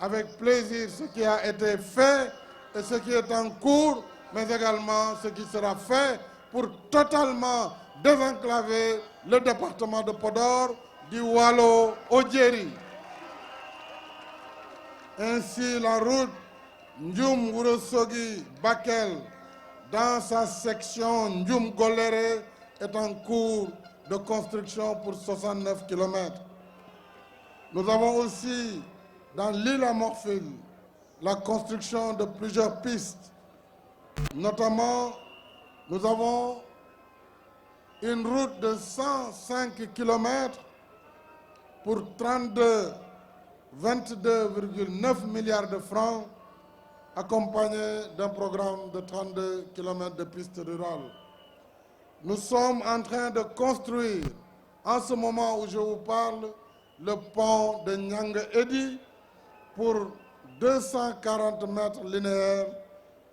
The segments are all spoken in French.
avec plaisir ce qui a été fait et ce qui est en cours, mais également ce qui sera fait pour totalement désenclaver le département de Podor du Waalo au Djeri. Ainsi, la route Ndioum-Ourossogui-Bakel, dans sa section Ndioum-Goléré, est en cours de construction pour 69 km. Nous avons aussi, dans l'île à Morphil, la construction de plusieurs pistes. Notamment, nous avons une route de 105 km pour 22,9 milliards de francs, accompagné d'un programme de 32 km de pistes rurales. Nous sommes en train de construire, en ce moment où je vous parle, le pont de Nianga-Edi pour 240 mètres linéaires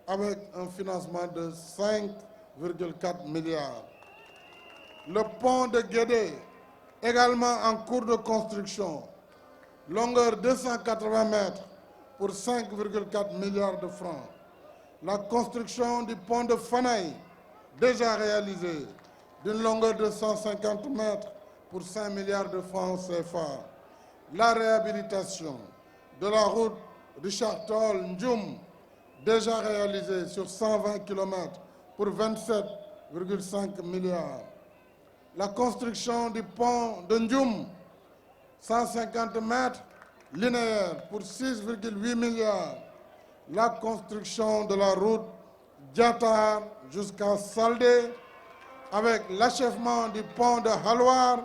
avec un financement de 5,4 milliards. Le pont de Guédé, également en cours de construction, longueur 280 mètres pour 5,4 milliards de francs. La construction du pont de Fanaï, déjà réalisée, d'une longueur de 150 mètres pour 5 milliards de francs CFA. La réhabilitation de la route Richard Toll-Ndioum, déjà réalisée sur 120 km pour 27,5 milliards. La construction du pont de Ndioum, 150 mètres linéaires pour 6,8 milliards. La construction de la route Diatar jusqu'à Saldé, avec l'achèvement du pont de Halwar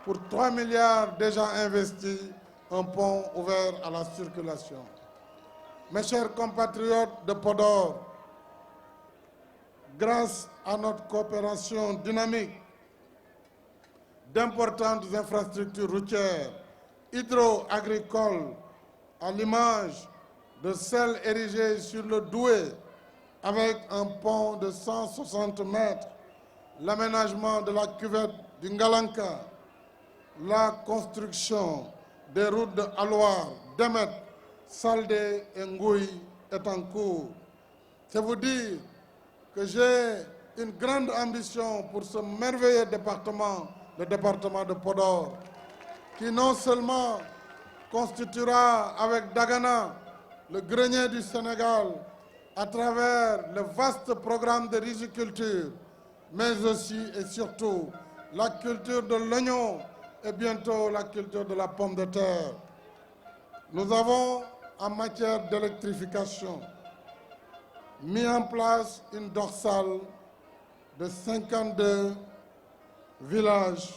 pour 3 milliards déjà investis, un pont ouvert à la circulation. Mes chers compatriotes de Podor, grâce à notre coopération dynamique, d'importantes infrastructures routières, hydro-agricoles, à l'image de celle érigée sur le Doué, avec un pont de 160 mètres, l'aménagement de la cuvette du Ngalanka, la construction des routes de Halwar, Demet, Saldé et Ngouy est en cours. C'est vous dire que j'ai une grande ambition pour ce merveilleux département, le département de Podor, qui non seulement constituera avec Dagana le grenier du Sénégal à travers le vaste programme de riziculture, mais aussi et surtout la culture de l'oignon et bientôt la culture de la pomme de terre. Nous avons, en matière d'électrification, mis en place une dorsale de 52 villages,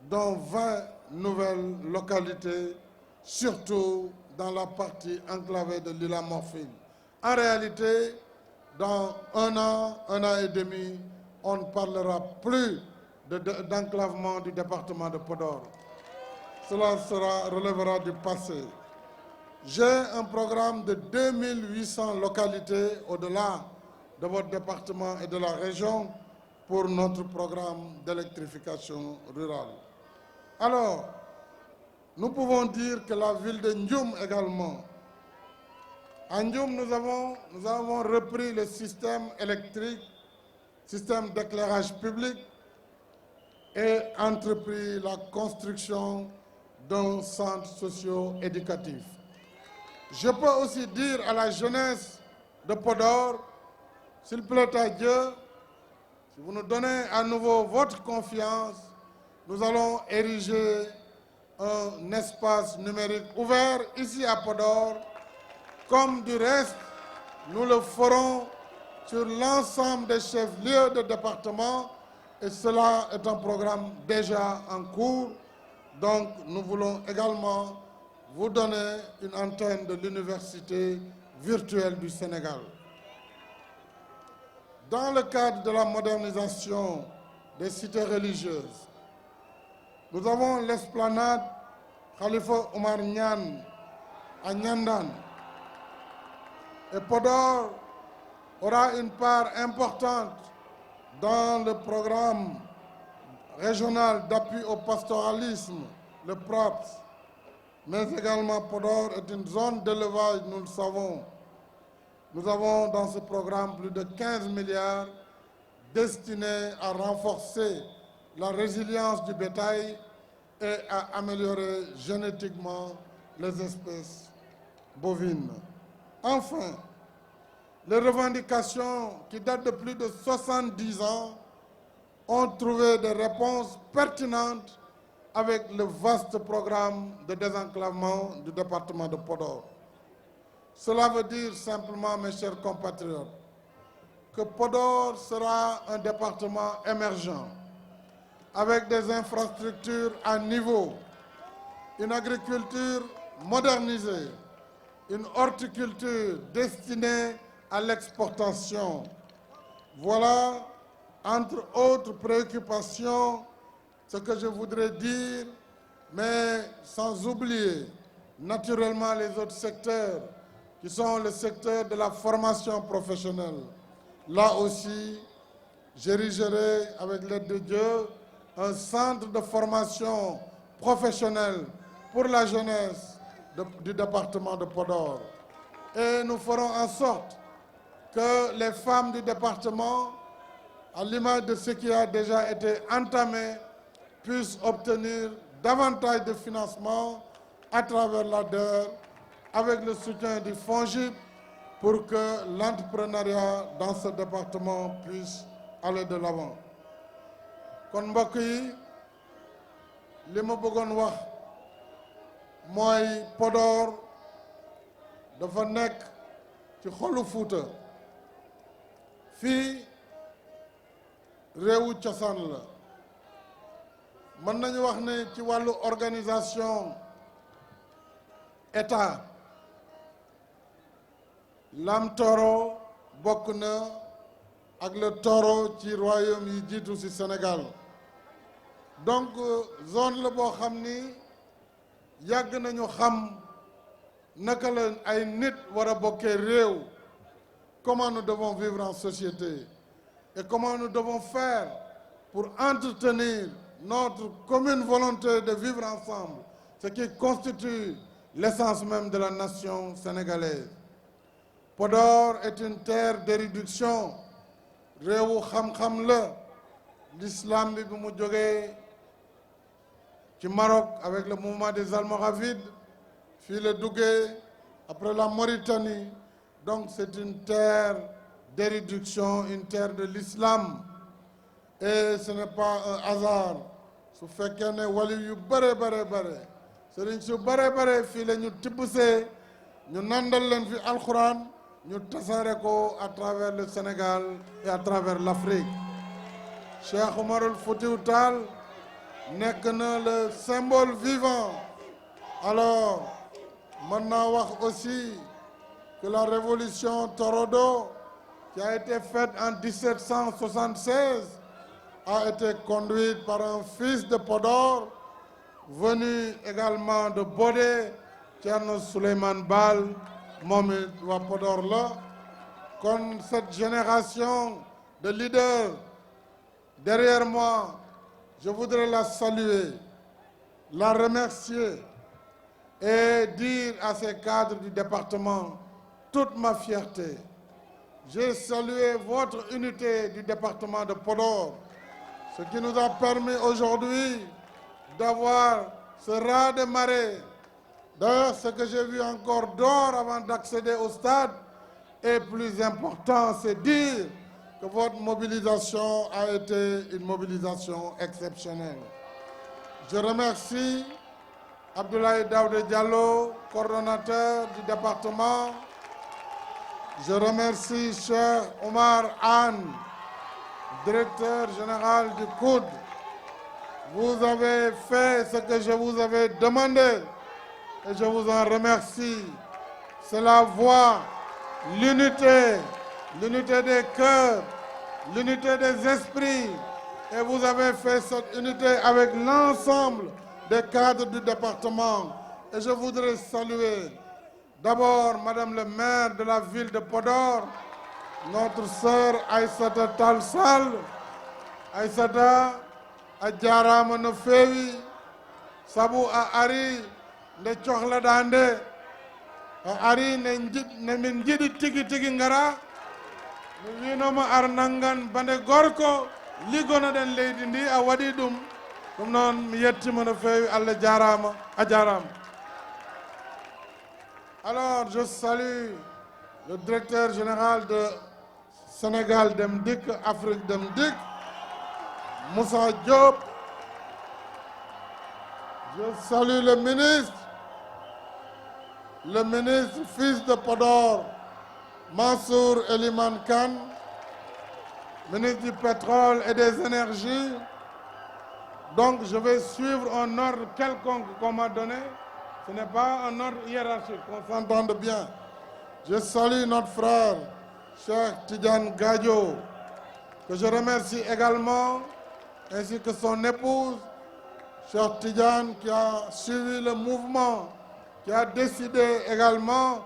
dont 20 nouvelles localités, surtout dans la partie enclavée de l'île à Morphil. En réalité, dans un an et demi, on ne parlera plus d'enclavement du département de Podor. Cela relèvera du passé. J'ai un programme de 2800 localités au-delà de votre département et de la région pour notre programme d'électrification rurale. Alors, nous pouvons dire que la ville de Ndioum également. À Ndioum, nous avons repris le système électrique, système d'éclairage public et entrepris la construction d'un centre socio-éducatif. Je peux aussi dire à la jeunesse de Podor, s'il plaît à Dieu, si vous nous donnez à nouveau votre confiance, nous allons ériger un espace numérique ouvert ici à Podor, comme du reste, nous le ferons sur l'ensemble des chefs-lieux de département, et cela est un programme déjà en cours. Donc nous voulons également vous donner une antenne de l'Université virtuelle du Sénégal. Dans le cadre de la modernisation des cités religieuses, nous avons l'esplanade Khalifa Omar Niane à Nyandan. Et Podor aura une part importante dans le programme régional d'appui au pastoralisme, le PRAPS. mais également Podor est une zone d'élevage, nous le savons. Nous avons dans ce programme plus de 15 milliards destinés à renforcer la résilience du bétail et à améliorer génétiquement les espèces bovines. Enfin, les revendications qui datent de plus de 70 ans ont trouvé des réponses pertinentes avec le vaste programme de désenclavement du département de Podor. Cela veut dire simplement, mes chers compatriotes, que Podor sera un département émergent, avec des infrastructures à niveau, une agriculture modernisée, une horticulture destinée à l'exportation. Voilà, entre autres préoccupations, ce que je voudrais dire, mais sans oublier naturellement les autres secteurs, qui sont le secteur de la formation professionnelle. Là aussi, j'érigerai, avec l'aide de Dieu, un centre de formation professionnelle pour la jeunesse du département de Podor. Et nous ferons en sorte que les femmes du département, à l'image de ce qui a déjà été entamé, puissent obtenir davantage de financement à travers l'ADER, avec le soutien du FONGIP, pour que l'entrepreneuriat dans ce département puisse aller de l'avant. Kon mbokk yi, li ma bëggoon wax mooy Podor dafa nekk ci xolu Fuuta. Fii réewu cosaan la. Mën nañu wax ne ci wàllu organisation état Lam Toro bokk na ak le Toro ci royaume yi jiitu ci Sénégal. Donc zone la boo xam ni yàgg nañu xam naka la ay nit war a bokkee réew, comment nous devons vivre en société et comment nous devons faire pour entretenir notre commune volonté de vivre ensemble, ce qui constitue l'essence même de la nation sénégalaise. Podor est une terre d'érudition, réewu xam-xam la. L'islam bi mu jógee ci Maroc avec le mouvement des Almoravides, puis le duggee après la Mauritanie. Donc c'est une terre d'érudition, une terre de l'islam. Et ce n'est pas un hasard su fekkee ne wali yu bare sëriñ su bare fii la ñu tibbsee ñu nandal leen fi alxuraan ñu tasaare ko à travers le Sénégal et à travers l'Afrique. Cheikh Omarul Foutiou Tall nekk na le symbole vivant. Alors mën naa wax aussi que la révolution Torodo, qui a été faite en 1776, a été conduite par un fils de Podor, venu également de Bodé, Thierno Souleymane Baal, moom it waa Podor la. Kon cette génération de leaders derrière moi, je voudrais la saluer, la remercier et dire à ces cadres du département toute ma fierté. J'ai salué votre unité du département de Podor, ce qui nous a permis aujourd'hui d'avoir ce raz-de-marée. D'ailleurs, ce que j'ai vu encore d'or avant d'accéder au stade est plus important, c'est dire que votre mobilisation a été une mobilisation exceptionnelle. Je remercie Abdoulaye Daouda Diallo, coordonnateur du département. Je remercie Cheikh Omar Anne, directeur général du COUD. Vous avez fait ce que je vous avais demandé et je vous en remercie. C'est la voix, l'unité des cœurs, l'unité des esprits. Et vous avez fait cette unité avec l'ensemble des cadres du département. Et je voudrais saluer d'abord Madame le maire de la ville de Podor, notre sœur Aïssata Tall Sall. Aïssata a jaaraama no feewi sabu a ari nde cohla nde ari ne min jiɗi tigi ngara mi winoma ar nangan bande gorko liggonoɗen leydi ndi a waɗi ɗum noon mi yettima no fewi Allah jarama a jarama. Alors je salue le directeur général de Sénégal Dem Dik, Afrique Dem Dik, Moussa Diop. Je salue le ministre fils de Podor, Mansour Eliman Khan, ministre du pétrole et des énergies. Donc je vais suivre un ordre quelconque qu'on m'a donné. Ce n'est pas un ordre hiérarchique, qu'on s'entende bien. Je salue notre frère, Cheikh Tidiane Gadio, que je remercie également, ainsi que son épouse, Cheikh Tidiane, qui a suivi le mouvement, qui a décidé également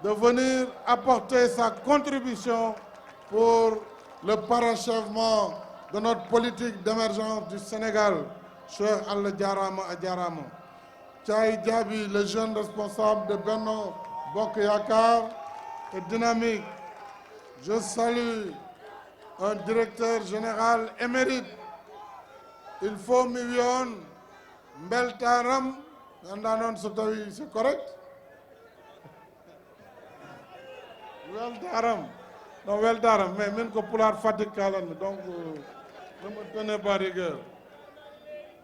de venir apporter sa contribution pour le parachèvement de notre politique d'émergence du Sénégal. Cheikh Allah Jarama Adjarama. Tchaï Diaby, le jeune responsable de Benno Bokk Yakaar, est dynamique. Je salue un directeur général émérite. Il faut million Mbeltaram, c'est correct? Weltaram. Non, Weltaram, mais même que pour la fatigue, donc ne me tenez pas rigueur.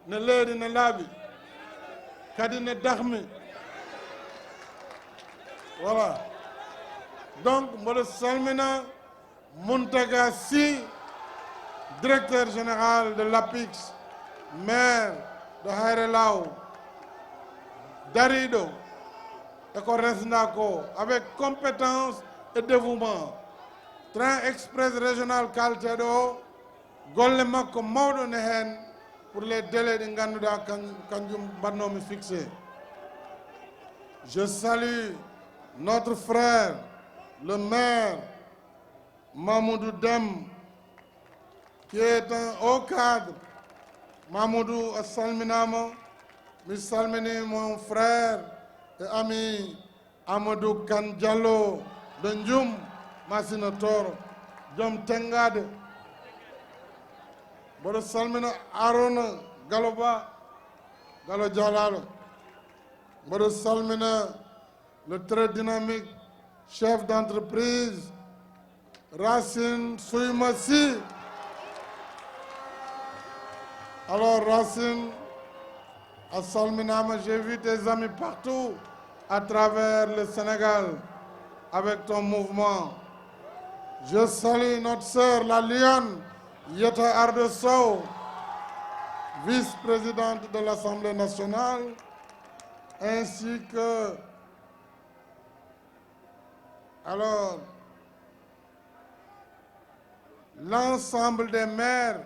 Ne l'aide, ne l'abi. Kadine Dahmi. Voilà. Donc, Molo Salmina Muntaga Si, directeur général de l'APIX, maire de Haïrelao, Darido, et Koresnako, avec compétence et dévouement. Train express régional Kaltedo, Golemako Maudo Nehen, pour les délais d'Ingandouda Kanjum Barnomi fixés. Je salue notre frère, le maire Mamoudou Dem, qui est un haut cadre. Mamoudou Salminamo, Salmini, mon frère et ami Amadou Kandialo de Ndjoum, Masinator, Djom Tengade. Bodo Salmina Arona Galoba, Galo Jalalo. Bodo Salmina, le très dynamique chef d'entreprise, Racine Souimassi. Alors Racine, à Salminama, j'ai vu tes amis partout à travers le Sénégal avec ton mouvement. Je salue notre sœur, la Lionne, Yeta Ardeso, vice-présidente de l'Assemblée nationale, ainsi que, alors, l'ensemble des maires,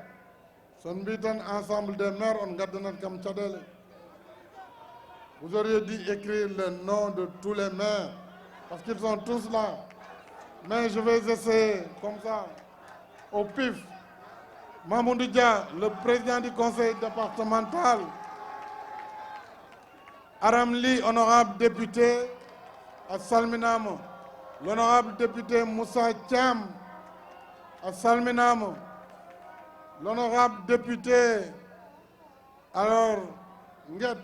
son ensemble des maires, on garde notre Kamchadele. Vous auriez dû écrire le nom de tous les maires, parce qu'ils sont tous là. Mais je vais essayer, comme ça, au pif. Mamoudou Dia, le président du conseil départemental. Aramli, honorable député à Salminamo. L'honorable député Moussa Thiam à Salminamo. L'honorable député, alors, Nguet,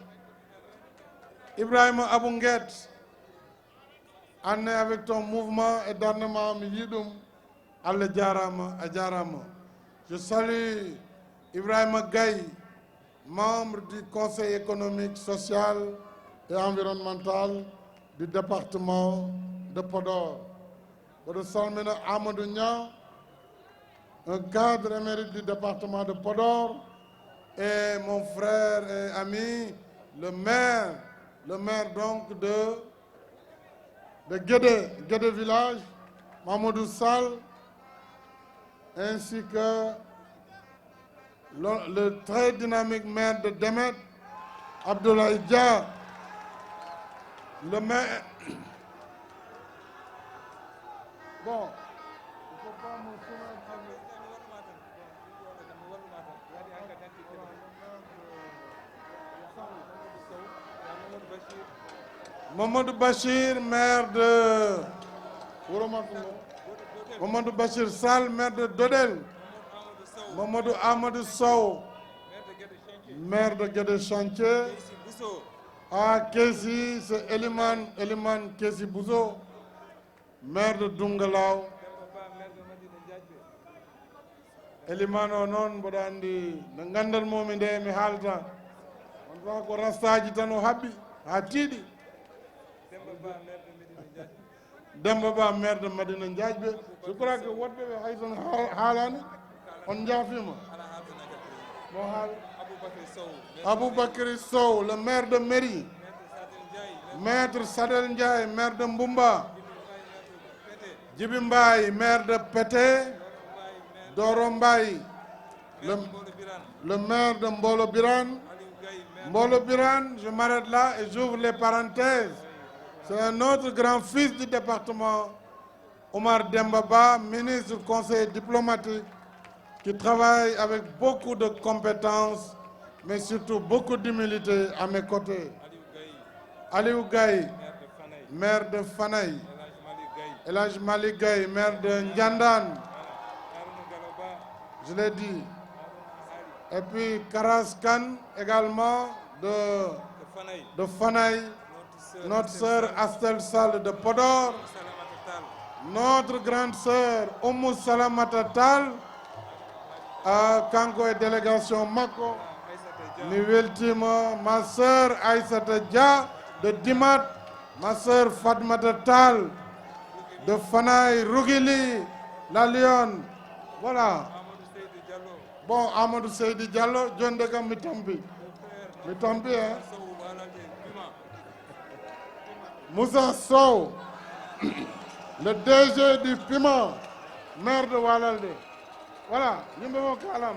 Ibrahim Abunguet, année avec ton mouvement et dernièrement Yidoum, Al Djarama, Adjarama. Je salue Ibrahim Gaye, membre du Conseil économique, social et environnemental du département de Podor. Bodo Salmina Amadou Niang, un cadre émérite du département de Podor, et mon frère et ami, le maire donc de Guédé village, Mamadou Sall, ainsi que le très dynamique maire de Demet, Abdoulaye Dia, le maire... Bon, il ne faut pas me soumettre avec... Mamadou Bachir, maire de Mamadou Bachir Sall, maire de Dodel. Mamadou Amadou Sow, maire de Guédé Chantier. À Kessi, c'est Eliman Kessi Bouzo, maire de Dungalao. Eliman onon bodandi ngandal momi nde mi halta on fa ko rastaji tan o habbi ha tiiɗi. Demba Ba maire de Madina Ndiadjbe. Je crois que woɗɓe ɓe hay ton haalani on jaafima mo haal. Aboubacry Sow, le maire de Méri. Maître Sadel Ndiaye, maire de Mbumba. Djibi Mbaye, maire de Pété. Doro Mbaye, le maire de Mbolo Biran. Mbolo Biran, je m'arrête là et j'ouvre les parenthèses. C'est un autre grand fils du département, Omar Demba Ba, ministre du conseil diplomatique, qui travaille avec beaucoup de compétences, mais surtout beaucoup d'humilité à mes côtés. Aliou Gaye, maire de Fanaï. El Hadj Malick Gaye, maire de Ndiandane. Je l'ai dit. Et puis Karas Khan également de Fanaï. Notre sœur Astel Sall de Podor. Notre grande sœur Oumou Salamata Tall. Kanko et délégation Mako. Mi weltima ma sœur Aïssata Dia de Dimat. Ma sœur Fatmata Tall de Fanaï, Rougili, La Lyon. Voilà. Bon, Amadou Seydi Diallo, John Degam Mitambi. Mitambi, hein? Moussa Sow, le DG du Piment, maire de Walalde. Voilà, nous me kalam.